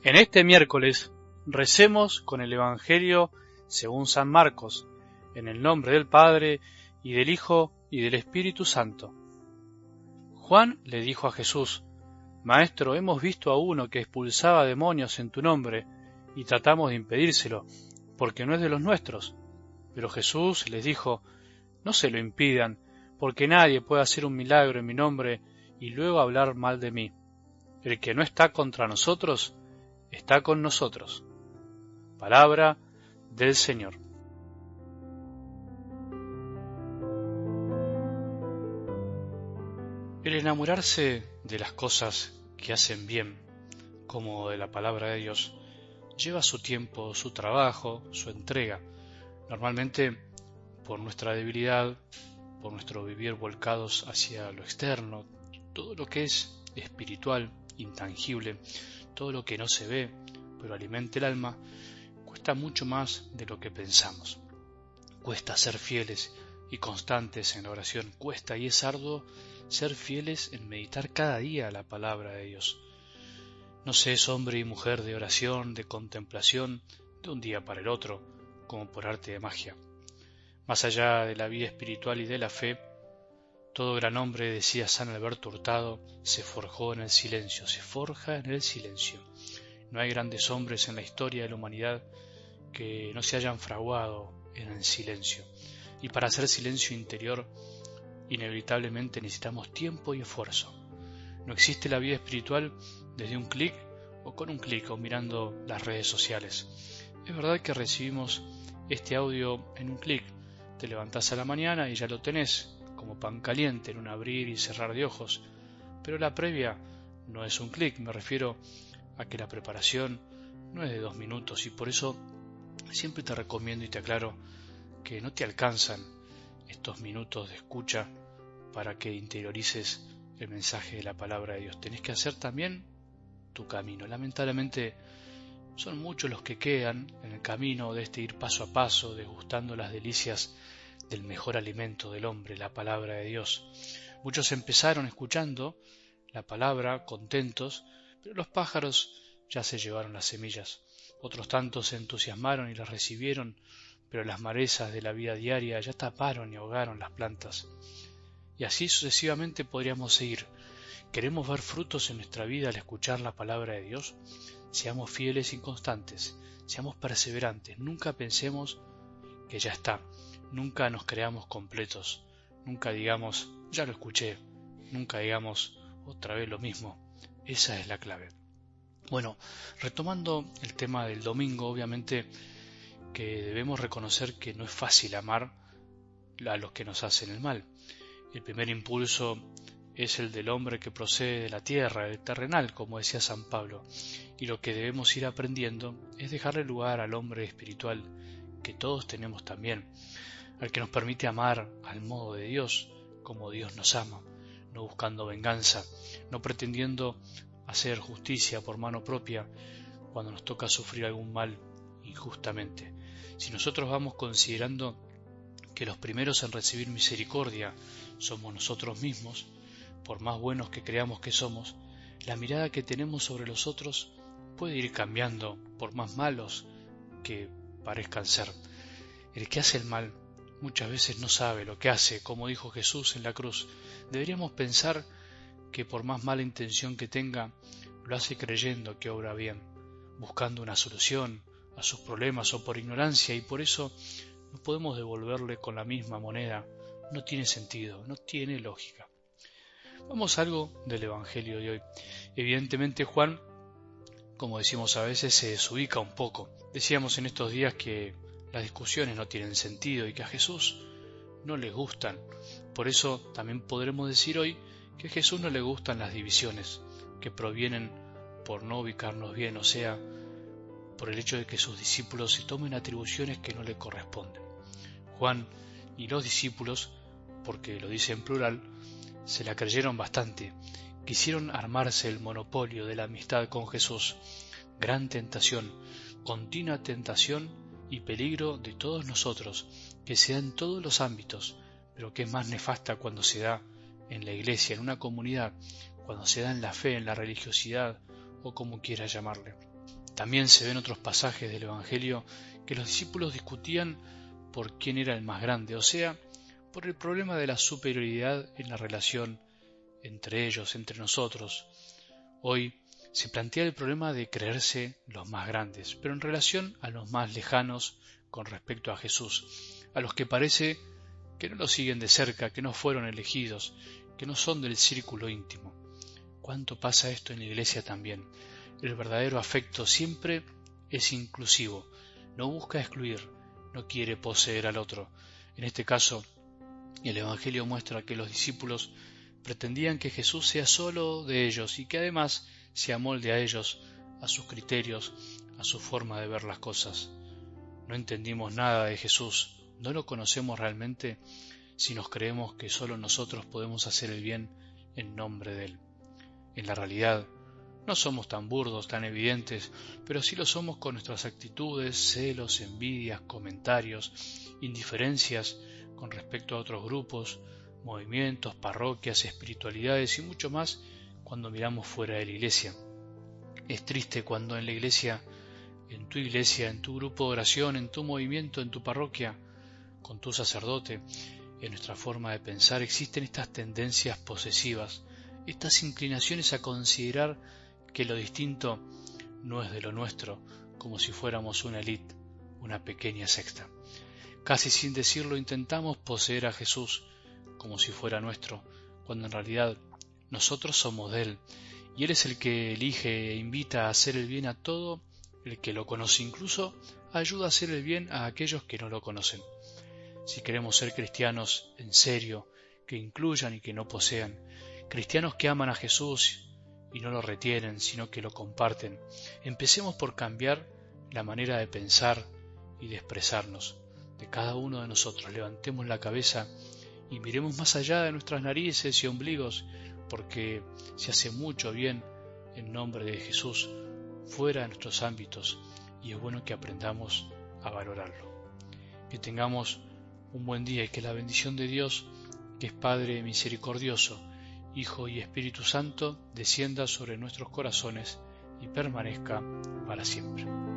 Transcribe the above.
En este miércoles recemos con el Evangelio según San Marcos, en el nombre del Padre, y del Hijo, y del Espíritu Santo. Juan le dijo a Jesús: Maestro, hemos visto a uno que expulsaba demonios en tu nombre, y tratamos de impedírselo, porque no es de los nuestros. Pero Jesús les dijo: No se lo impidan, porque nadie puede hacer un milagro en mi nombre y luego hablar mal de mí. El que no está contra nosotros, está con nosotros. Palabra del Señor. El enamorarse de las cosas que hacen bien, como de la palabra de Dios, lleva su tiempo, su trabajo, su entrega. Normalmente, por nuestra debilidad, por nuestro vivir volcados hacia lo externo, todo lo que es espiritual, intangible, todo lo que no se ve, pero alimenta el alma, cuesta mucho más de lo que pensamos. Cuesta ser fieles y constantes en la oración, cuesta y es arduo ser fieles en meditar cada día la palabra de Dios. No se es hombre y mujer de oración, de contemplación, de un día para el otro, como por arte de magia. Más allá de la vida espiritual y de la fe, todo gran hombre, decía San Alberto Hurtado, se forjó en el silencio, se forja en el silencio. No hay grandes hombres en la historia de la humanidad que no se hayan fraguado en el silencio. Y para hacer silencio interior, inevitablemente necesitamos tiempo y esfuerzo. No existe la vida espiritual desde un clic o con un clic o mirando las redes sociales. Es verdad que recibimos este audio en un clic. Te levantás a la mañana y ya lo tenés, como pan caliente en un abrir y cerrar de ojos. Pero la previa no es un clic, me refiero a que la preparación no es de 2 minutos y por eso siempre te recomiendo y te aclaro que no te alcanzan estos minutos de escucha para que interiorices el mensaje de la palabra de Dios. Tenés que hacer también tu camino. Lamentablemente son muchos los que quedan en el camino de este ir paso a paso, degustando las delicias del mejor alimento del hombre, la palabra de Dios. Muchos empezaron escuchando la palabra contentos, pero los pájaros ya se llevaron las semillas. Otros tantos se entusiasmaron y las recibieron, pero las malezas de la vida diaria ya taparon y ahogaron las plantas. Y así sucesivamente podríamos seguir. ¿Queremos ver frutos en nuestra vida al escuchar la palabra de Dios? Seamos fieles y constantes, seamos perseverantes, nunca pensemos que ya está, nunca nos creamos completos, nunca digamos, ya lo escuché, nunca digamos otra vez lo mismo. Esa es la clave. Bueno, retomando el tema del domingo, obviamente que debemos reconocer que no es fácil amar a los que nos hacen el mal. El primer impulso es el del hombre que procede de la tierra, el terrenal, como decía San Pablo, y lo que debemos ir aprendiendo es dejarle lugar al hombre espiritual que todos tenemos también, al que nos permite amar al modo de Dios, como Dios nos ama, no buscando venganza, no pretendiendo hacer justicia por mano propia cuando nos toca sufrir algún mal injustamente. Si nosotros vamos considerando que los primeros en recibir misericordia somos nosotros mismos, por más buenos que creamos que somos, la mirada que tenemos sobre los otros puede ir cambiando por más malos que parezcan ser. El que hace el mal muchas veces no sabe lo que hace, como dijo Jesús en la cruz. Deberíamos pensar que por más mala intención que tenga, lo hace creyendo que obra bien, buscando una solución a sus problemas o por ignorancia, y por eso no podemos devolverle con la misma moneda. No tiene sentido, no tiene lógica. Vamos a algo del Evangelio de hoy. Evidentemente Juan, como decimos a veces, se desubica un poco. Decíamos en estos días que las discusiones no tienen sentido y que a Jesús no le gustan. Por eso también podremos decir hoy que a Jesús no le gustan las divisiones que provienen por no ubicarnos bien, o sea, por el hecho de que sus discípulos se tomen atribuciones que no le corresponden. Juan y los discípulos, porque lo dice en plural, se la creyeron bastante, quisieron armarse el monopolio de la amistad con Jesús. Gran tentación, continua tentación y peligro de todos nosotros, que se da en todos los ámbitos, pero que es más nefasta cuando se da en la iglesia, en una comunidad, cuando se da en la fe, en la religiosidad, o como quiera llamarle. También se ven otros pasajes del Evangelio que los discípulos discutían por quién era el más grande, o sea, por el problema de la superioridad en la relación entre ellos, entre nosotros. Hoy se plantea el problema de creerse los más grandes, pero en relación a los más lejanos con respecto a Jesús, a los que parece que no lo siguen de cerca, que no fueron elegidos, que no son del círculo íntimo. ¿Cuánto pasa esto en la iglesia también? El verdadero afecto siempre es inclusivo, no busca excluir, no quiere poseer al otro. En este caso, el Evangelio muestra que los discípulos pretendían que Jesús sea solo de ellos y que además se amolde a ellos, a sus criterios, a su forma de ver las cosas. No entendimos nada de Jesús, no lo conocemos realmente si nos creemos que solo nosotros podemos hacer el bien en nombre de Él. En la realidad, no somos tan burdos, tan evidentes, pero sí lo somos con nuestras actitudes, celos, envidias, comentarios, indiferencias con respecto a otros grupos, movimientos, parroquias, espiritualidades y mucho más cuando miramos fuera de la iglesia. Es triste cuando en la iglesia, en tu grupo de oración, en tu movimiento, en tu parroquia, con tu sacerdote, en nuestra forma de pensar existen estas tendencias posesivas, estas inclinaciones a considerar que lo distinto no es de lo nuestro, como si fuéramos una élite, una pequeña secta. Casi sin decirlo intentamos poseer a Jesús como si fuera nuestro, cuando en realidad nosotros somos de Él, y Él es el que elige e invita a hacer el bien a todo el que lo conoce, incluso ayuda a hacer el bien a aquellos que no lo conocen. Si queremos ser cristianos en serio, que incluyan y que no posean, cristianos que aman a Jesús y no lo retienen, sino que lo comparten, empecemos por cambiar la manera de pensar y de expresarnos de cada uno de nosotros. Levantemos la cabeza y miremos más allá de nuestras narices y ombligos, porque se hace mucho bien en nombre de Jesús fuera de nuestros ámbitos y es bueno que aprendamos a valorarlo. Que tengamos un buen día y que la bendición de Dios, que es Padre misericordioso, Hijo y Espíritu Santo, descienda sobre nuestros corazones y permanezca para siempre.